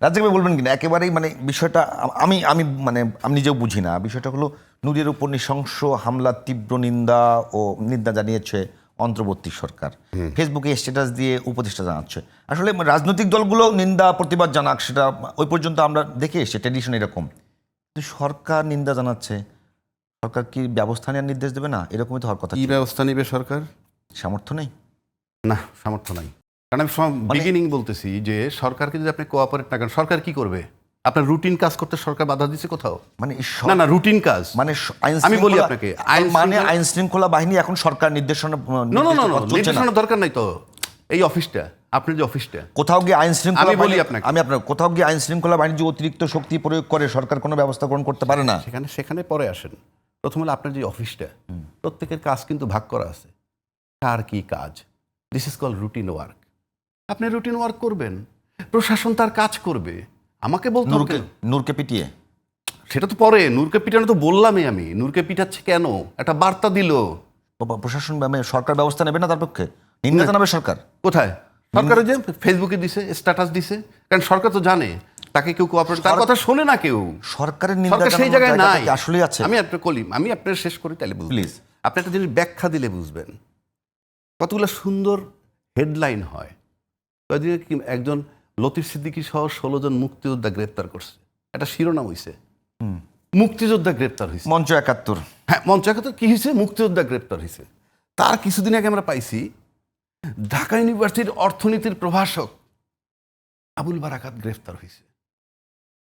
রাজ্জাক ভাই বলবেন কিনা একেবারেই মানে বিষয়টা আমি আমি মানে আমি নিজেও বুঝি না। বিষয়টা হলো নূরের উপর নৃশংস হামলার তীব্র নিন্দা জানিয়েছে অন্তর্বর্তী সরকার, ফেসবুকে স্ট্যাটাস দিয়ে উপদেষ্টা জানাচ্ছে। আসলে রাজনৈতিক দলগুলো নিন্দা প্রতিবাদ জানাক, সেটা ওই পর্যন্ত আমরা দেখে এসেছি, ট্র্যাডিশন এরকম। কিন্তু সরকার নিন্দা জানাচ্ছে, সরকার কি ব্যবস্থা নেওয়ার নির্দেশ দেবে না? এরকমই তো হওয়ার কথা। কি ব্যবস্থা নেবে সরকার? সামর্থ্য নেই না, সামর্থ্য নাই। কারণ আমি বিগিনিং বলতেছি যে সরকারকে যদি আপনি কোঅপারেট না করেন, সরকার কি করবে? আপনার রুটিন কাজ করতে সরকার বাধা দিচ্ছে কোথাও? মানে না না, রুটিন কাজ মানে আমি বলি আপনাকে, আইন শৃঙ্খলা বাহিনী এখন সরকার নির্দেশনা নির্দেশনা দরকার নাই তো। এই অফিসটা, আপনার যে অফিসটা, কোথাও গিয়ে আইন শৃঙ্খলা আমি বলি আপনাকে, আমি আপনার কোথাও গিয়ে আইন শৃঙ্খলা বাহিনী যে অতিরিক্ত শক্তি প্রয়োগ করে সরকার কোনো ব্যবস্থা গ্রহণ করতে পারে না। সেখানে পরে আসেন। প্রথম হলো আপনার যে অফিসটা, প্রত্যেকের কাজ কিন্তু ভাগ করা আছে, কার কি কাজ। This is call routine work. আপনি রুটিন ওয়ার্ক করবেন, প্রশাসন তার কাজ করবে। আমাকে বলতে নূরকে পিটিয়ে, সেটা তো পরে। নূরকে পিটানো তো বললামই আমি। নূরকে পিটাচ্ছে কেন? একটা বার্তা দিল। প্রশাসন সরকার ব্যবস্থা নেবে না তার পক্ষে? নিন্দা জানাবে সরকার? কোথায়? সরকার যে ফেসবুকে দিছে, স্ট্যাটাস দিছে। কারণ সরকার তো জানে তাকে কেউ কোঅপারেট, তার কথা শোনে না কেউ। সরকারের নিন্দা সেই জায়গায় নাই আসলে আছে। আমি আপনার শেষ করি তাহলে বুঝবেন। প্লিজ, আপনি একটা জিনিস ব্যাখ্যা দিলে বুঝবেন। কতগুলো সুন্দর হেডলাইন হয়। কয়েকদিন একজন লতিফ সিদ্দিকী সহ 16 জন মুক্তিযোদ্ধা গ্রেপ্তার করছে, একটা শিরোনাম হইছে মুক্তিযোদ্ধা গ্রেপ্তার হয়েছে। মঞ্চ 71। হ্যাঁ, মঞ্চ 71 কি হয়েছে? মুক্তিযোদ্ধা গ্রেপ্তার হয়েছে। তার কিছুদিন আগে আমরা পাইছি ঢাকা ইউনিভার্সিটির অর্থনীতির প্রভাষক আবুল বারাকাত গ্রেফতার হয়েছে।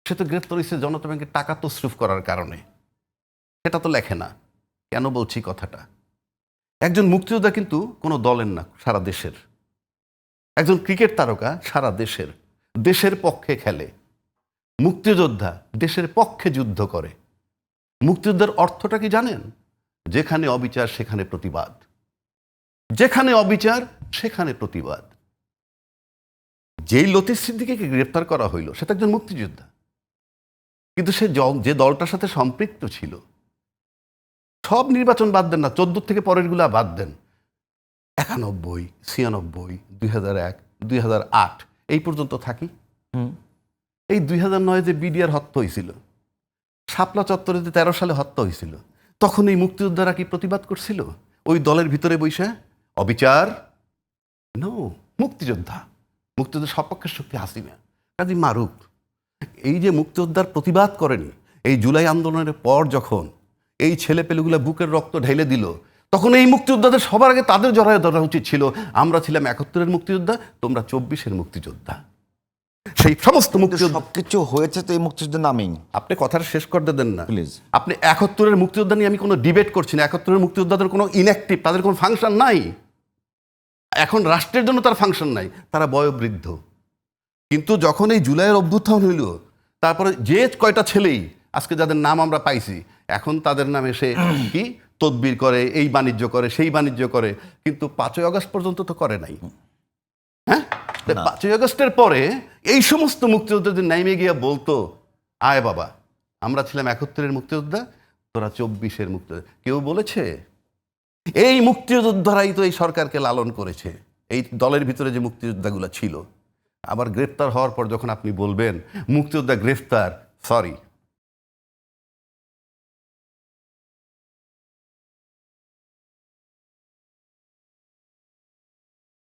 সে তো গ্রেফতার হয়েছে জনতা ব্যাংকের টাকা তছরুফ করার কারণে। সেটা তো লেখে না। কেন বলছি কথাটা? একজন মুক্তিযোদ্ধা কিন্তু কোনো দলের না, সারা দেশের। একজন ক্রিকেট তারকা সারা দেশের, দেশের পক্ষে খেলে। মুক্তিযোদ্ধা দেশের পক্ষে যুদ্ধ করে। মুক্তিযোদ্ধার অর্থটা কি জানেন? যেখানে অবিচার সেখানে প্রতিবাদ, যেখানে অবিচার সেখানে প্রতিবাদ। যেই লতিফ সিদ্দিকীকে গ্রেপ্তার করা হইল সে তো একজন মুক্তিযোদ্ধা, কিন্তু সে যে দলটার সাথে সম্পৃক্ত ছিল, সব নির্বাচন বাদ দেন না, 14 থেকে পরের গুলা বাদ দেন, 91, 96, 2001, 2008 এই পর্যন্ত থাকি। এই 2009 যে বিডিআর হত্যা হয়েছিল, শাপলা চত্বরে যে 13 সালে হত্যা হয়েছিল, তখন এই মুক্তিযোদ্ধারা কি প্রতিবাদ করছিল ওই দলের ভিতরে বৈশা? অবিচার নো, মুক্তিযোদ্ধা সপক্ষের শক্তি হাসিনা, কাজী মারুফ। এই যে মুক্তিযোদ্ধার প্রতিবাদ করেনি, এই জুলাই আন্দোলনের পর যখন এই ছেলেপেলেগুলা বুকের রক্ত ঢেলে দিল, তখন এই মুক্তিযোদ্ধাদের সবার আগে তাদের জড়ায় ধরা উচিত ছিল। আমরা ছিলাম 71-এর মুক্তিযোদ্ধা, তোমরা 24-এর মুক্তিযোদ্ধা। সেই সমস্ত মুক্তিযোদ্ধা, সবকিছু হয়েছে তো এই মুক্তিযুদ্ধের নামেই। আপনি কথাটা শেষ করতে দেন না প্লিজ। আপনি 71-এর মুক্তিযোদ্ধা নিয়ে আমি কোনো ডিবেট করছি না। 71-এর মুক্তিযোদ্ধাদের কোনো ইনঅ্যাক্টিভ, তাদের কোনো ফাংশন নাই। এখন রাষ্ট্রের জন্য তার ফাংশন নাই, তারা বয়োবৃদ্ধ। কিন্তু যখন এই জুলাইয়ের অভ্যুত্থান হইল, তারপরে যে কয়টা ছেলেই আজকে যাদের নাম আমরা পাইছি, এখন তাদের নামে সে কি তদবির করে, এই বাণিজ্য করে, সেই বাণিজ্য করে, কিন্তু 5ই আগস্ট পর্যন্ত তো করে নাই। হ্যাঁ, 5ই আগস্টের পরে এই সমস্ত মুক্তিযোদ্ধাদের নাইমে গিয়ে বলতো, আয় বাবা, আমরা ছিলাম 71-এর মুক্তিযোদ্ধা, তোরা 24-এর মুক্তিযোদ্ধা। কেউ বলেছে? এই মুক্তিযোদ্ধারাই তো এই সরকারকে লালন করেছে, এই দলের ভিতরে যে মুক্তিযোদ্ধাগুলো ছিল। আবার গ্রেপ্তার হওয়ার পর যখন আপনি বলবেন মুক্তিযোদ্ধা গ্রেফতার, সরি,